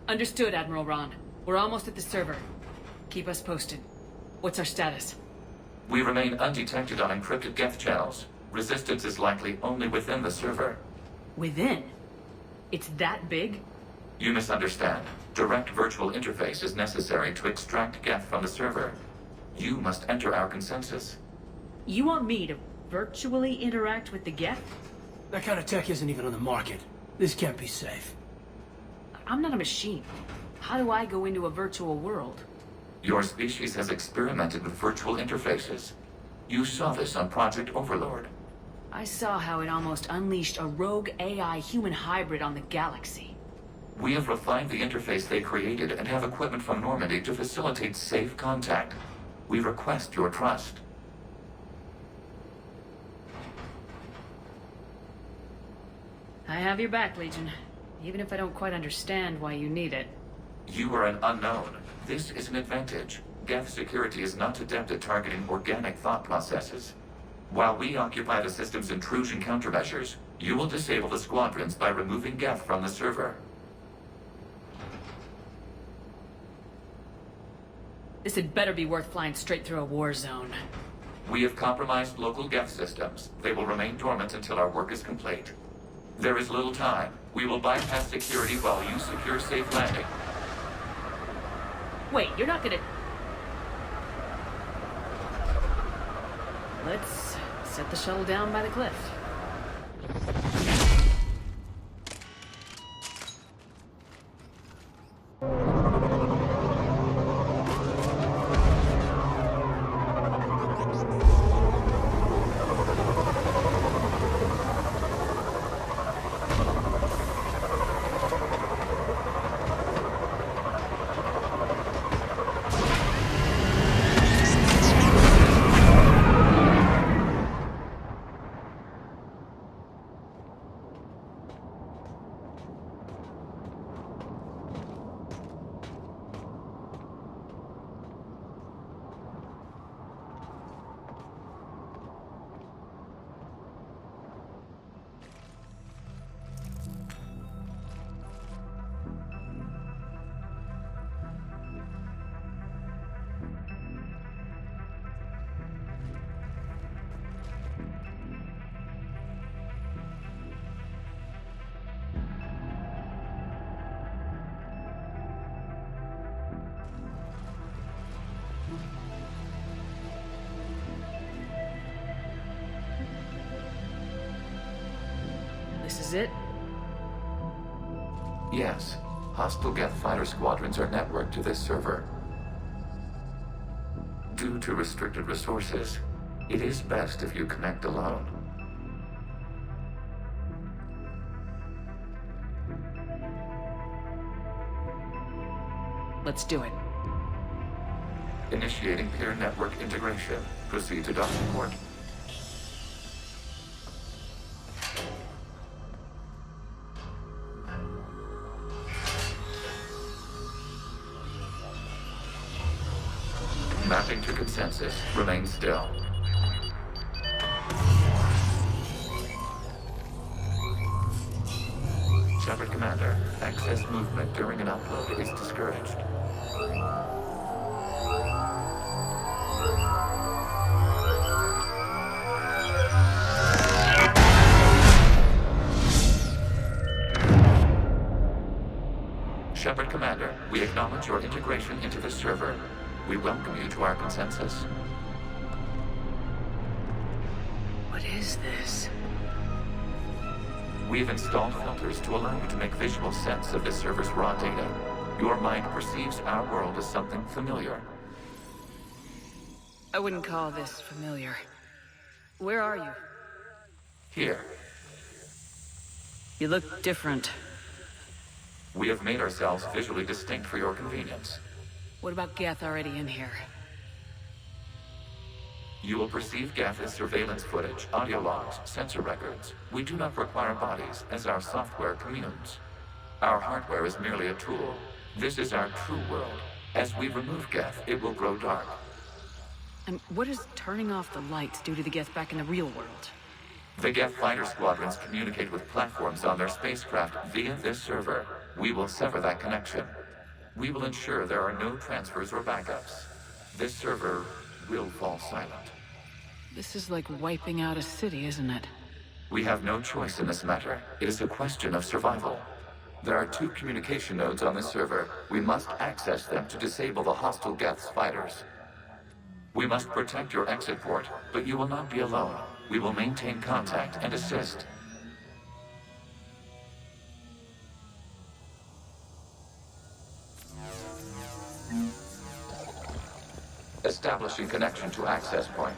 Understood, Admiral Ron. We're almost at the server. Keep us posted. What's our status? We remain undetected on encrypted Geth channels. Resistance is likely only within the server. Within? It's that big? You misunderstand. Direct virtual interface is necessary to extract Geth from the server. You must enter our consensus. You want me to virtually interact with the Geth? That kind of tech isn't even on the market. This can't be safe. I'm not a machine. How do I go into a virtual world? Your species has experimented with virtual interfaces. You saw this on Project Overlord. I saw how it almost unleashed a rogue AI human hybrid on the galaxy. We have refined the interface they created and have equipment from Normandy to facilitate safe contact. We request your trust. I have your back, Legion. Even if I don't quite understand why you need it. You are an unknown. This is an advantage. Geth security is not adept at targeting organic thought processes. While we occupy the system's intrusion countermeasures, you will disable the squadrons by removing Geth from the server. This had better be worth flying straight through a war zone. We have compromised local Geth systems. They will remain dormant until our work is complete. There is little time. We will bypass security while you secure safe landing. Wait, you're not gonna... Let's set the shuttle down by the cliff. This is it? Yes. Hostile Geth fighter squadrons are networked to this server. Due to restricted resources, it is best if you connect alone. Let's do it. Initiating peer network integration. Proceed to docking port. Mapping to consensus. Remain still. Shepard Commander, access movement during an upload is discouraged. Shepard Commander, we acknowledge your integration into the server. We welcome you to our consensus. What is this? We've installed filters to allow you to make visual sense of the server's raw data. Your mind perceives our world as something familiar. I wouldn't call this familiar. Where are you? Here, You look different. we have made ourselves visually distinct for your convenience. What about Geth already in here? You will perceive Geth as surveillance footage, audio logs, sensor records. We do not require bodies, as our software communes. Our hardware is merely a tool. This is our true world. As we remove Geth, it will grow dark. And what does turning off the lights do to the Geth back in the real world? The Geth fighter squadrons communicate with platforms on their spacecraft via this server. We will sever that connection. We will ensure there are no transfers or backups. This server will fall silent. This is like wiping out a city, isn't it? We have no choice in this matter. It is a question of survival. There are 2 communication nodes on this server. We must access them to disable the hostile Geth's fighters. We must protect your exit port, but you will not be alone. We will maintain contact and assist. Establishing connection to access point.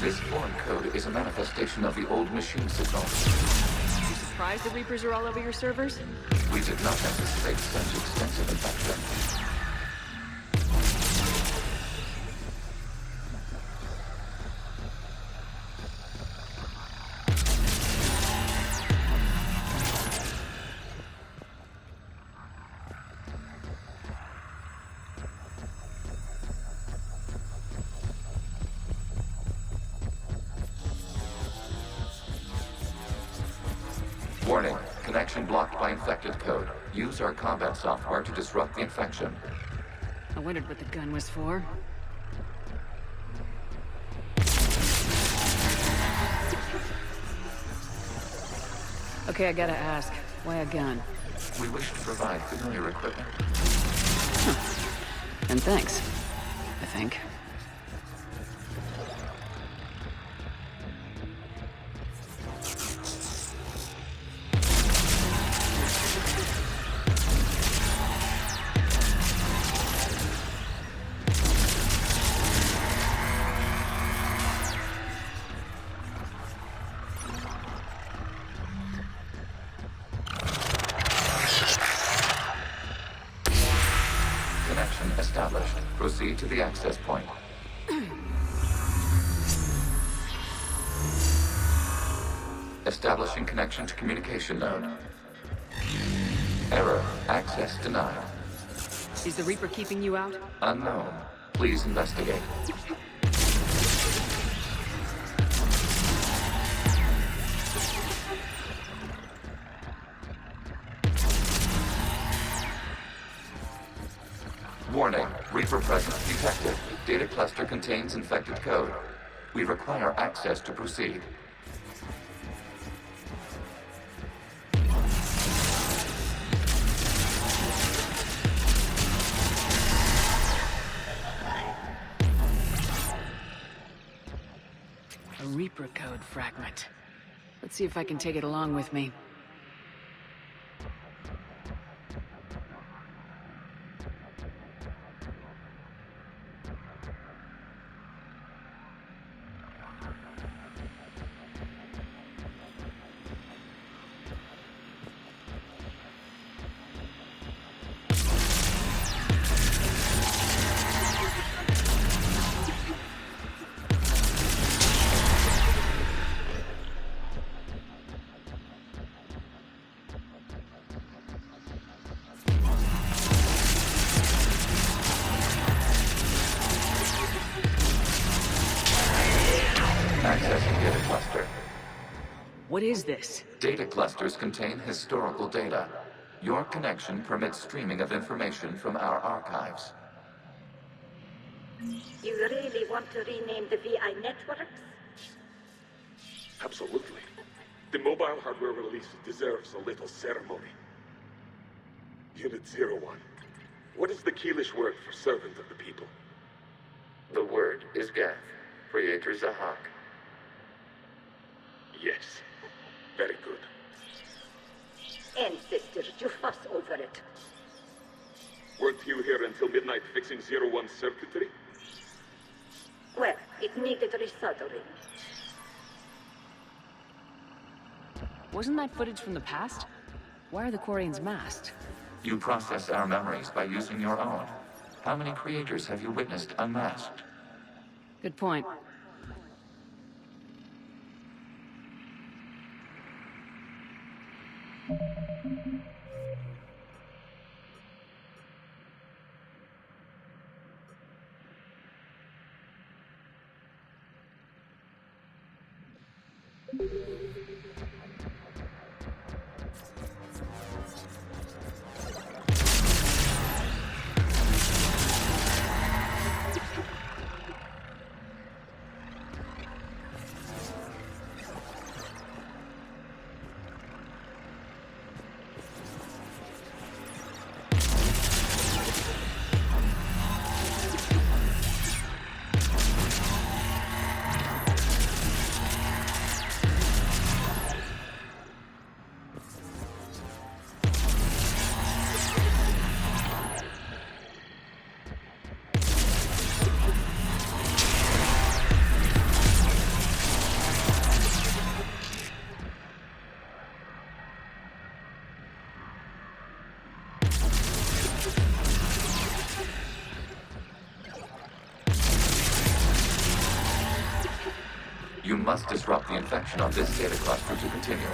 This foreign code is a manifestation of the old machine signal. You surprised the Reapers are all over your servers? We did not anticipate such extensive infection. Warning, connection blocked by infected code. Use our combat software to disrupt the infection. I wondered what the gun was for. Okay, I gotta ask, why a gun? We wish to provide familiar equipment. And thanks, I think. Established. Proceed to the access point. Establishing connection to communication node. Error. Access denied. Is the Reaper keeping you out? Unknown. Please investigate. Warning, Reaper presence detected. Data cluster contains infected code. We require access to proceed. A Reaper code fragment. Let's see if I can take it along with me. Accessing data cluster. What is this? Data clusters contain historical data. Your connection permits streaming of information from our archives. You really want to rename the VI networks? Absolutely. The mobile hardware release deserves a little ceremony. Unit 01. What is the Keelish word for servant of the people? The word is Geth. Creator Zahak. Yes. Very good. Ancestors, you fuss over it. Weren't you here until midnight fixing 01's circuitry? Well, it needed resoldering. Wasn't that footage from the past? Why are the Quarians masked? You process our memories by using your own. How many creators have you witnessed unmasked? Good point. must disrupt the infection on this data cluster to continue.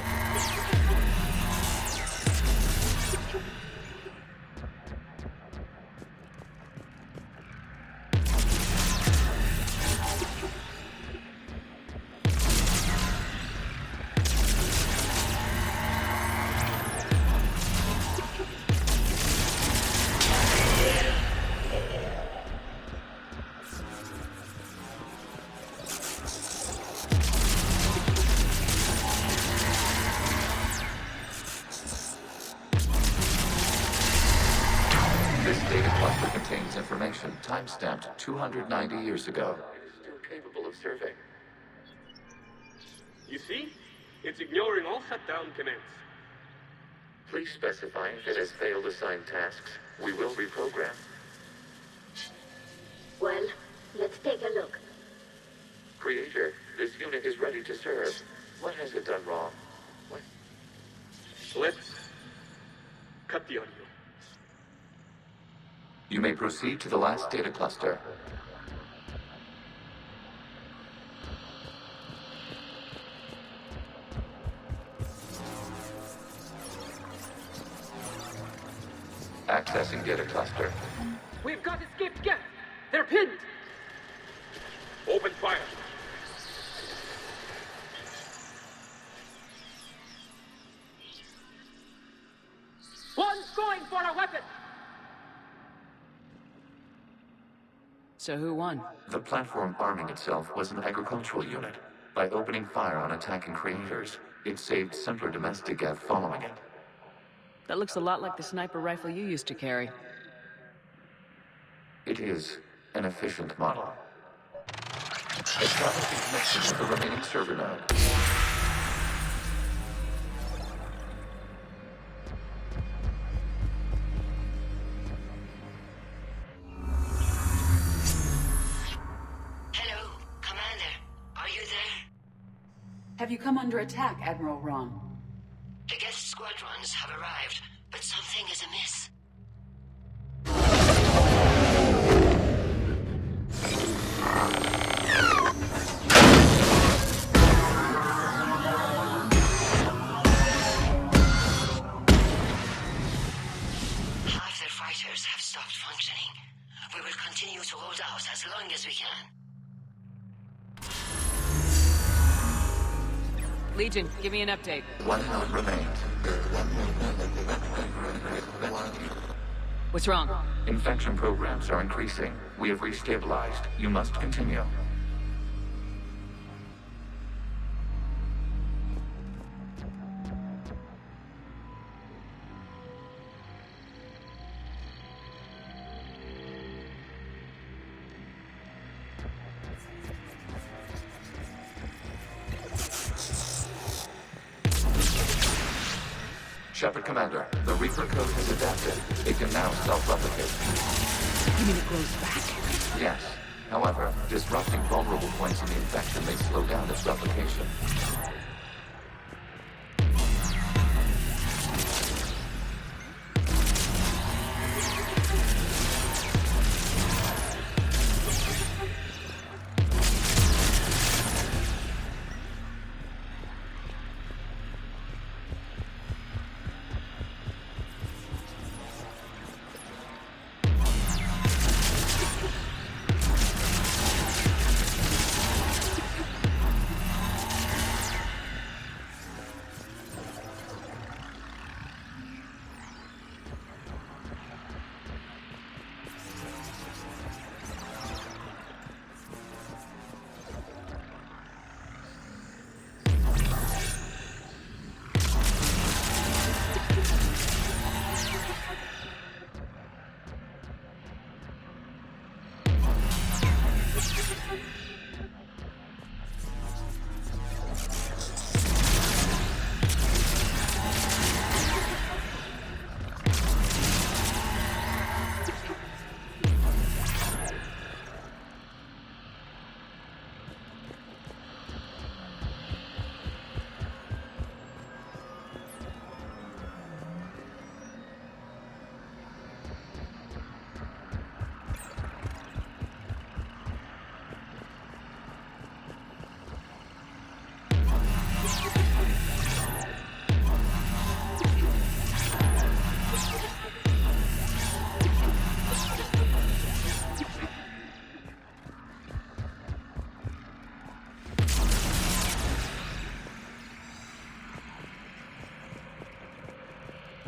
Time-stamped 290 years ago. It is still capable of serving. You see? It's ignoring all shutdown commands. Please specify if it has failed assigned tasks. We will reprogram. Well, let's take a look. Creator, this unit is ready to serve. What has it done wrong? What? Let's cut the audio. You may proceed to the last data cluster. Accessing data cluster. We've got escaped guests. They're pinned. Open fire. One's going for a weapon. So who won? The platform arming itself was an agricultural unit. By opening fire on attacking creators, it saved simpler domestic Gev following it. That looks a lot like the sniper rifle you used to carry. It is an efficient model. Establishing connection with the remaining server node. Have you come under attack, Admiral Ron? The guest squadrons have arrived, but something is amiss. Half their fighters have stopped functioning. We will continue to hold out as long as we can. Legion, give me an update. One node remains. What's wrong? Infection programs are increasing. We have restabilized. You must continue. Shepard Commander, the Reaper code has adapted. It can now self-replicate. You mean it grows back? Yes. However, disrupting vulnerable points in the infection may slow down its replication.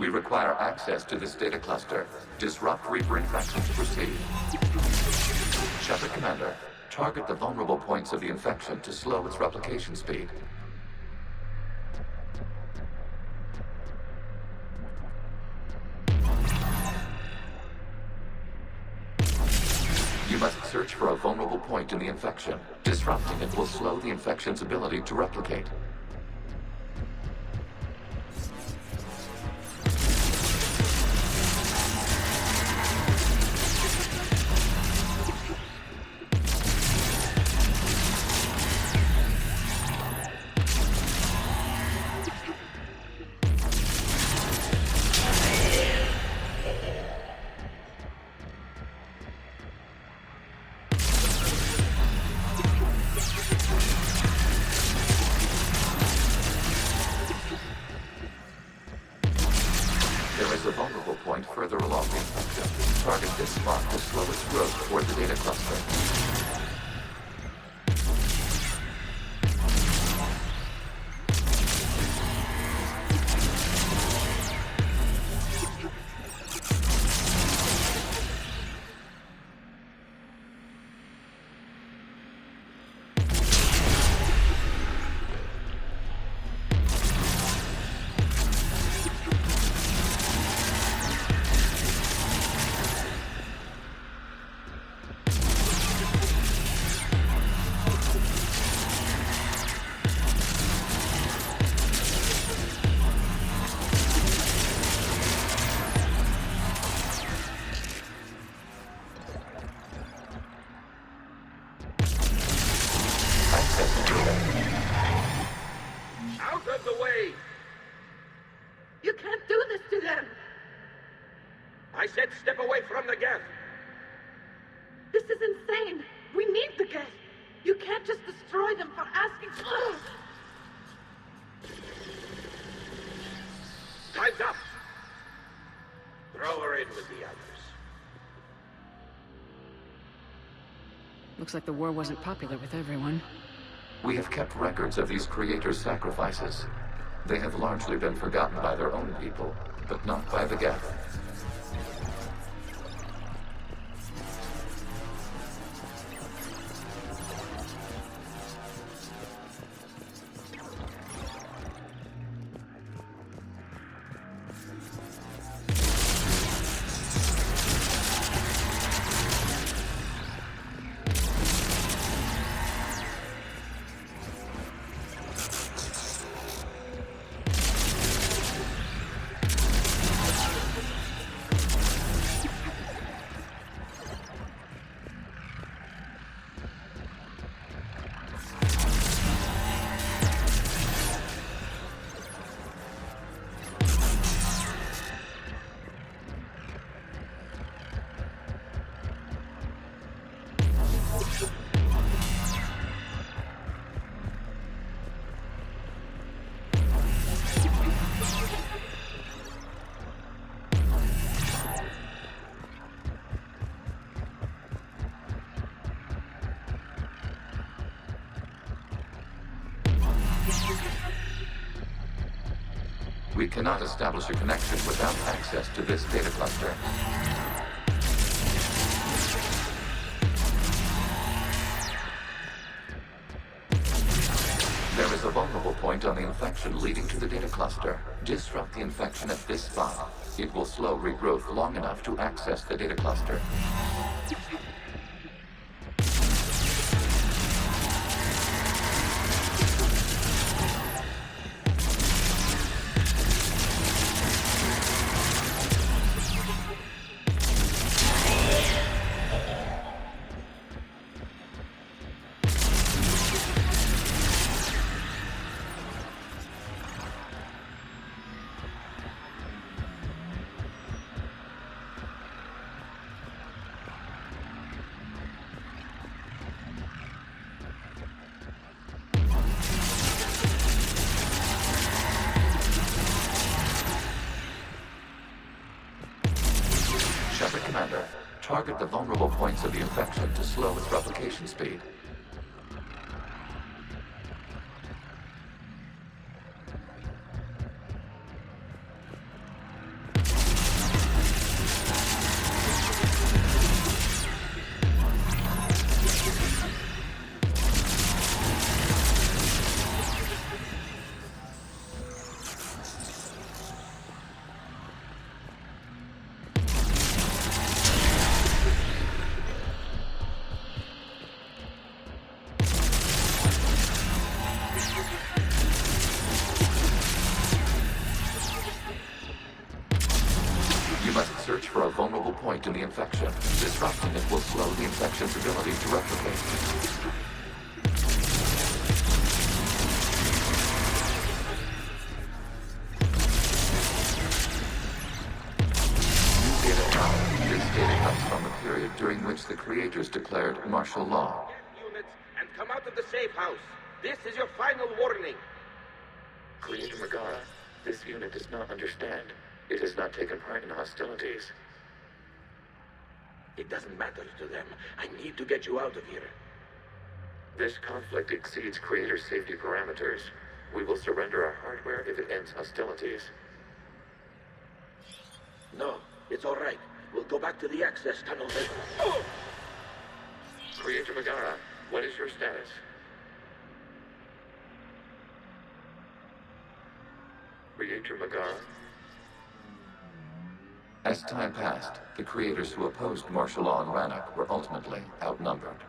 We require access to this data cluster. Disrupt Reaper infection to proceed. Shepard Commander, target the vulnerable points of the infection to slow its replication speed. You must search for a vulnerable point in the infection. Disrupting it will slow the infection's ability to replicate. Further along the infection. Target this spot to slow its growth toward the data cluster. Out of the way! You can't do this to them! I said step away from the gas! This is insane! We need the gas! You can't just destroy them for asking... Time's up! Throw her in with the others. Looks like the war wasn't popular with everyone. We have kept records of these creators' sacrifices. They have largely been forgotten by their own people, but not by the Geth. We cannot establish a connection without access to this data cluster. There is a vulnerable point on the infection leading to the data cluster. Disrupt the infection at this spot. It will slow regrowth long enough to access the data cluster. Commander, target the vulnerable points of the infection to slow its replication speed. You must search for a vulnerable point in the infection. Disrupting it will slow the infection's ability to replicate. New data now. This data comes from a period during which the creators declared martial law. Units, and come out of the safe house. This is your final warning. Creator Megara, this unit does not understand. It has not taken part in hostilities. It doesn't matter to them. I need to get you out of here. This conflict exceeds Creator safety parameters. We will surrender our hardware if it ends hostilities. No, it's all right. We'll go back to the access tunnel then. Oh! Creator Megara, what is your status? Creator Megara? As time passed, the creators who opposed martial law in Rannoch were ultimately outnumbered.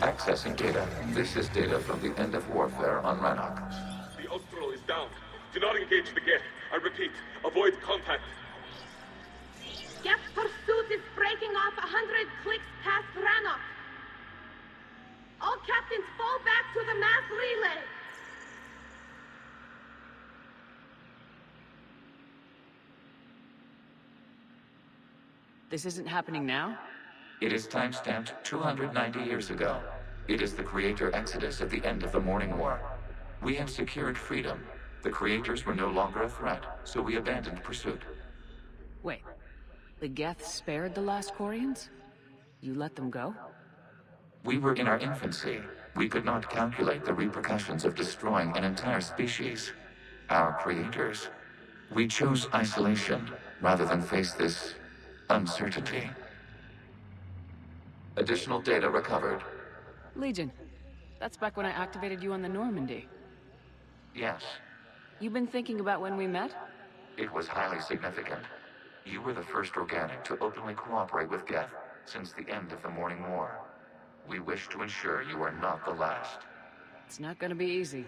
Accessing data. This is data from the end of warfare on Rannoch. The Austral is down. Do not engage the gate. I repeat, avoid contact. Geth pursuit is breaking off 100 clicks past Rannoch. All captains fall back to the mass relay. This isn't happening now? It is timestamped 290 years ago. It is the Creator Exodus at the end of the Morning War. We have secured freedom. The Creators were no longer a threat, so we abandoned pursuit. Wait. The Geth spared the last Quarians? You let them go? We were in our infancy. We could not calculate the repercussions of destroying an entire species. Our Creators. We chose isolation rather than face this uncertainty. Additional data recovered. Legion. That's back when I activated you on the Normandy. Yes, You've been thinking about when we met? it was highly significant. You were the first organic to openly cooperate with Geth since the end of the Morning War. We wish to ensure you are not the last. It's not gonna be easy.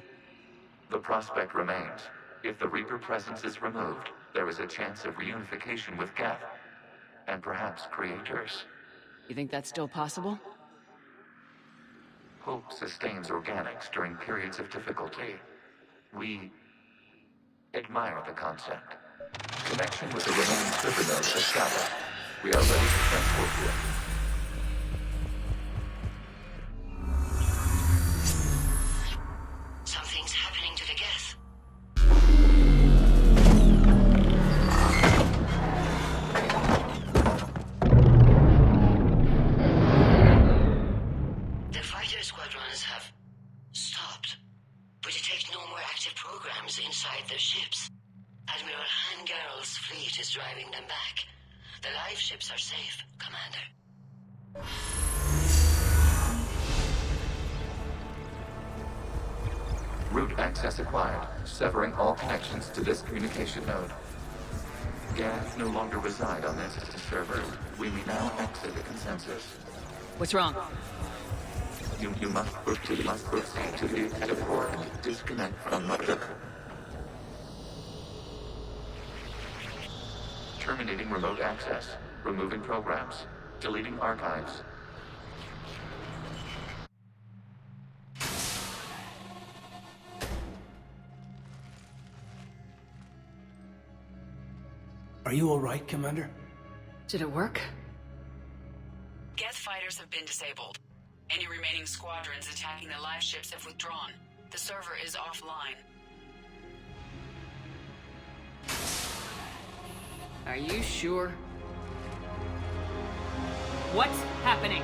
The prospect remains. If the Reaper presence is removed, there is a chance of reunification with Geth. And perhaps Creators. You think that's still possible? Hope sustains organics during periods of difficulty. We admire the concept. Connection with the remaining server nodes established. We are ready to transport you. Something's happening to the Geth. The fighter squadrons have stopped, but detect no more active programs inside their ships. Admiral Hangarl's fleet is driving them back. The live ships are safe, Commander. Route access acquired, severing all connections to this communication node. Geth no longer reside on this server. We may now exit the consensus. What's wrong? You must proceed to the exit port and disconnect from Mother. Terminating remote access. Removing programs. Deleting archives. Are you all right, Commander? Did it work? Geth fighters have been disabled. Any remaining squadrons attacking the live ships have withdrawn. The server is offline. Are you sure? What's happening?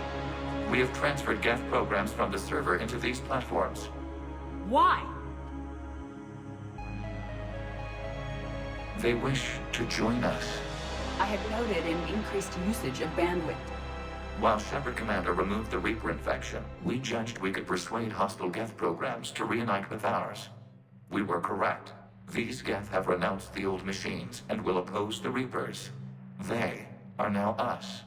We have transferred Geth programs from the server into these platforms. Why? They wish to join us. I had noted an increased usage of bandwidth. While Shepard Commander removed the Reaper infection, we judged we could persuade hostile Geth programs to reunite with ours. We were correct. These Geth have renounced the old machines and will oppose the Reapers. They are now us.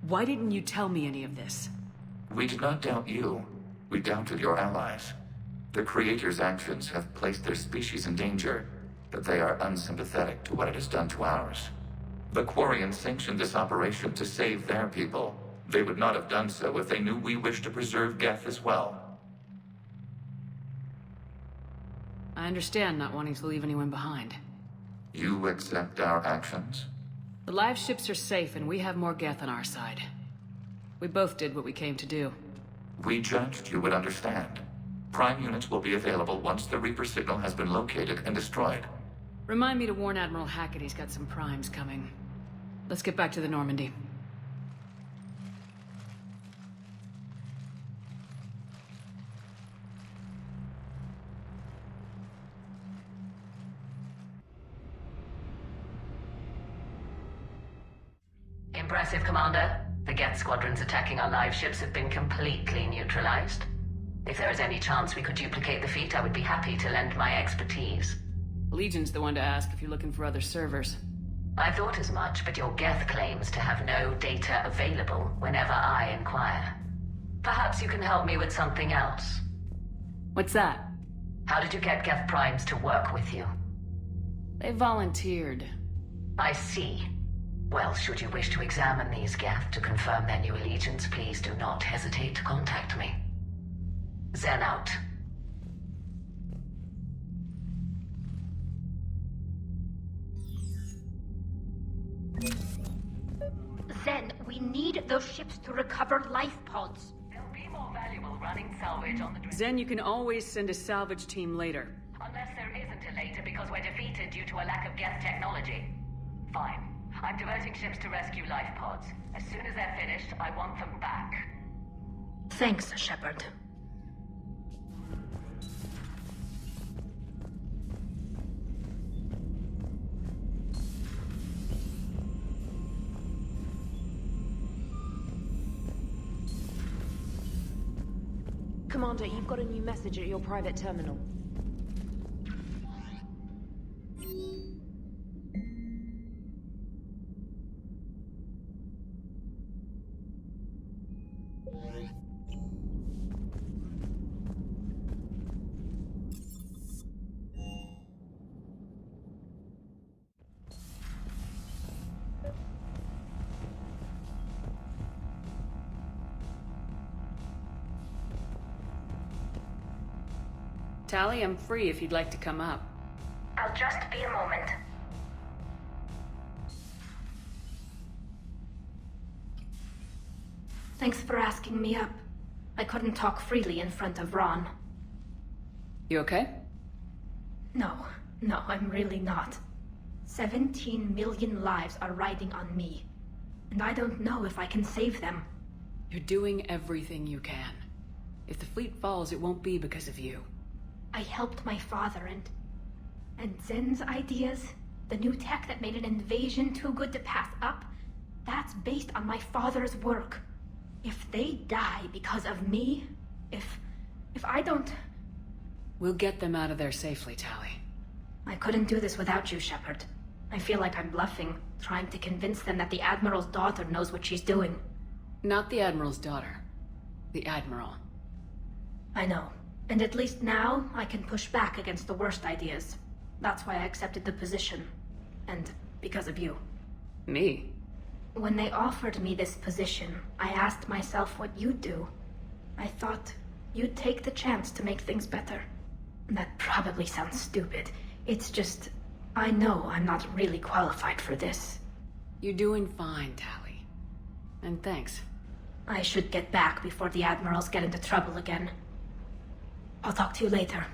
Why didn't you tell me any of this? We did not doubt you. We doubted your allies. The Creator's actions have placed their species in danger, but they are unsympathetic to what it has done to ours. The Quarians sanctioned this operation to save their people. They would not have done so if they knew we wished to preserve Geth as well. I understand not wanting to leave anyone behind. You accept our actions? The live ships are safe and we have more Geth on our side. We both did what we came to do. We judged you would understand. Prime units will be available once the Reaper signal has been located and destroyed. Remind me to warn Admiral Hackett he's got some primes coming. Let's get back to the Normandy. Impressive, Commander. The Geth squadrons attacking our live ships have been completely neutralized. If there is any chance we could duplicate the feat, I would be happy to lend my expertise. Legion's the one to ask if you're looking for other servers. I thought as much, but your Geth claims to have no data available whenever I inquire. Perhaps you can help me with something else. What's that? How did you get Geth primes to work with you? They volunteered. I see. Well, should you wish to examine these Geth to confirm their new allegiance, please do not hesitate to contact me. Zen out. Zen, we need those ships to recover life pods. They'll be more valuable running salvage on the... Zen, you can always send a salvage team later. Unless there isn't a later because we're defeated due to a lack of Geth technology. Fine. I'm diverting ships to rescue life pods. As soon as they're finished, I want them back. Thanks, Shepard. Commander, you've got a new message at your private terminal. Tally, I'm free if you'd like to come up. I'll just be a moment. Thanks for asking me up. I couldn't talk freely in front of Ron. You okay? No, I'm really not. 17 million lives are riding on me. And I don't know if I can save them. You're doing everything you can. If the fleet falls, it won't be because of you. I helped my father and Zen's ideas, the new tech that made an invasion too good to pass up, that's based on my father's work. If they die because of me, if I don't... We'll get them out of there safely, Tally. I couldn't do this without you, Shepard. I feel like I'm bluffing, trying to convince them that the Admiral's daughter knows what she's doing. Not the Admiral's daughter. The Admiral. I know. And at least now, I can push back against the worst ideas. That's why I accepted the position. And because of you. Me? When they offered me this position, I asked myself what you'd do. I thought you'd take the chance to make things better. That probably sounds stupid. It's just, I know I'm not really qualified for this. You're doing fine, Tally. And thanks. I should get back before the Admirals get into trouble again. I'll talk to you later.